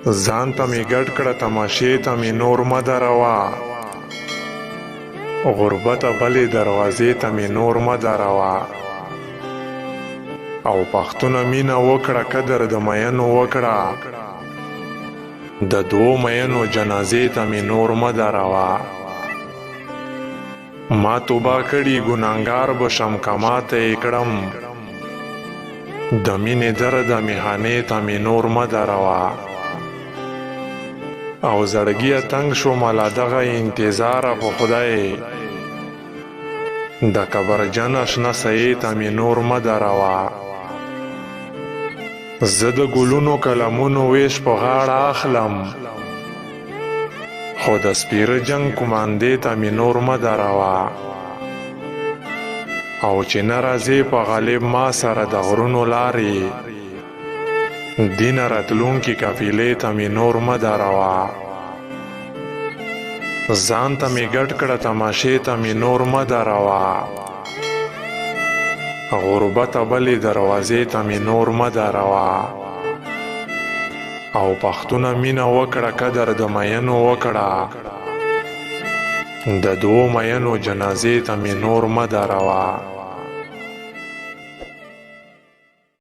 ځان ته می ګډ کړه تماشې ته می نور مه دروا، غربته بلې دروازې ته می نور مه دروا. او پښتونه مینه وکړه قدر د مینو وکړه، د دوو مینو جنازې ته می نور مه دروا. ما توبه کړي ګناهګار به شم که ماته یې کړم، د مینې درده میخانې ته می نور مه دروا. او زړګیه تنګ شومه له دغه انتظاره په خدای، د کبرجن اشنا سیې ته می نور مه دروا. زه د ګلونو قلمونو ویش په غاړه اخلم، خو د سپیره جنگ کماندې ته می نور مه دروا. او چې نه راځې په غالب ما سره د غرونو لارې، دینه راتلونکي قافلې ته می نور مه دروا. ځان ته می ګډ کړه تماشې ته می نور مه دروا، غربته بلې دروازې ته می نور مه دروا. او پښتونه مینه وکړه قدر د مینو وکړه، د دوو مینو جنازې ته می نور مه دروا.